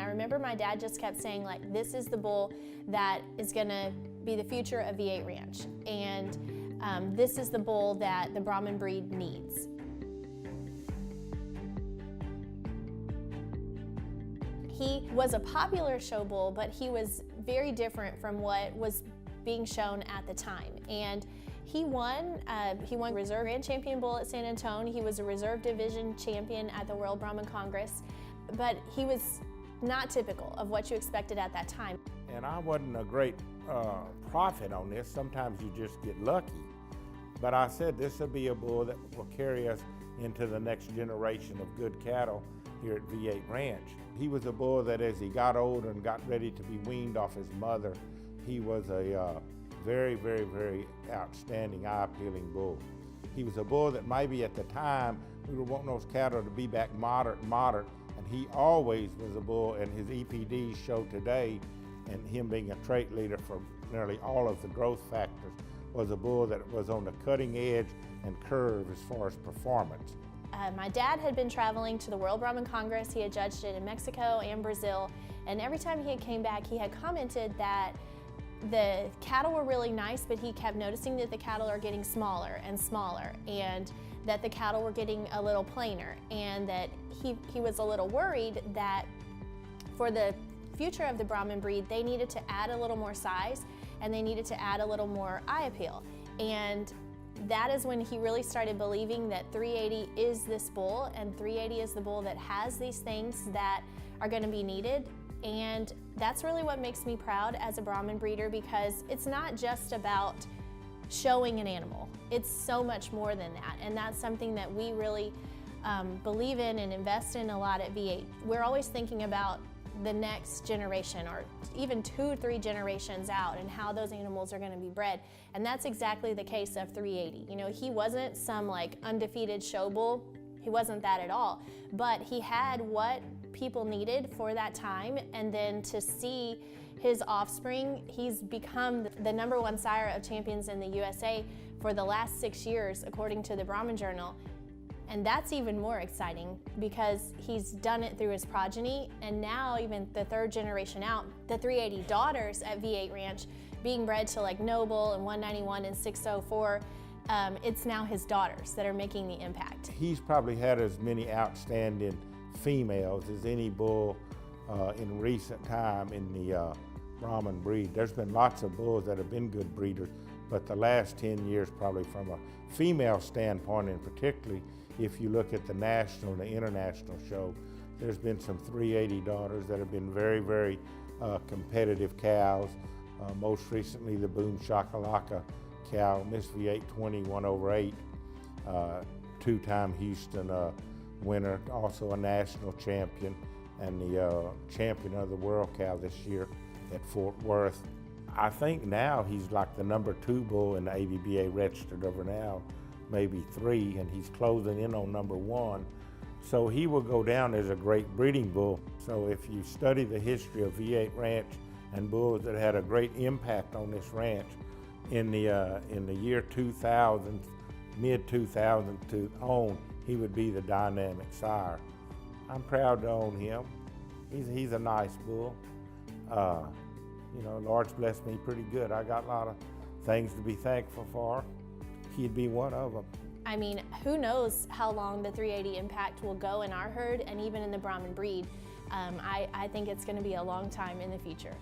I remember my dad just kept saying, like, this is the bull that is gonna be the future of V8 Ranch. And this is the bull that the Brahman breed needs. He was a popular show bull, but he was very different from what was being shown at the time. And he won Reserve Grand Champion bull at San Antonio. He was a Reserve Division champion at the World Brahman Congress, but he was not typical of what you expected at that time. And I wasn't a great prophet on this. Sometimes you just get lucky. But I said this will be a bull that will carry us into the next generation of good cattle here at V8 Ranch. He was a bull that as he got older and got ready to be weaned off his mother, he was a very, very, very outstanding, eye-appealing bull. He was a bull that maybe at the time we were wanting those cattle to be back moderate, and he always was a bull, and his EPDs show today, and him being a trait leader for nearly all of the growth factors, was a bull that was on the cutting edge and curve as far as performance. My dad had been traveling to the World Brahman Congress. He had judged it in Mexico and Brazil, and every time he had came back, he had commented that the cattle were really nice, but he kept noticing that the cattle are getting smaller and smaller, and that the cattle were getting a little plainer, and that he was a little worried that for the future of the Brahman breed, they needed to add a little more size, and they needed to add a little more eye appeal. And that is when he really started believing that 380 is this bull, and 380 is the bull that has these things that are going to be needed. And that's really what makes me proud as a Brahman breeder, because it's not just about showing an animal. It's so much more than that, and that's something that we really believe in and invest in a lot at V8. We're always thinking about the next generation, or even 2 or 3 generations out, and how those animals are going to be bred. And that's exactly the case of 380. You know, he wasn't some like undefeated show bull. He wasn't that at all, but he had what people needed for that time. And then to see his offspring, he's become the #1 sire of champions in the USA for the last 6 years, according to the Brahman Journal. And that's even more exciting because he's done it through his progeny, and now even the 3rd generation out, the 380 daughters at V8 Ranch being bred to like Noble and 191 and 604, it's now his daughters that are making the impact. He's probably had as many outstanding females as any bull in recent time in the Brahman breed. There's been lots of bulls that have been good breeders, but the last 10 years, probably from a female standpoint, and particularly if you look at the national and the international show, there's been some 380 daughters that have been very, very competitive cows. Most recently, the Boom Shakalaka cow, Miss V8 21/8, 2-time Houston winner, also a national champion, and the champion of the world cow this year at Fort Worth. I think now he's like the #2 bull in the ABBA registered over now, maybe 3, and he's closing in on #1. So he will go down as a great breeding bull. So if you study the history of V8 Ranch and bulls that had a great impact on this ranch in the year 2000, mid-2000 to own, he would be the dynamic sire. I'm proud to own him. He's a nice bull. You know, Lord's blessed me pretty good. I got a lot of things to be thankful for. He'd be one of them. I mean, who knows how long the 380 impact will go in our herd and even in the Brahman breed. I think it's going to be a long time in the future.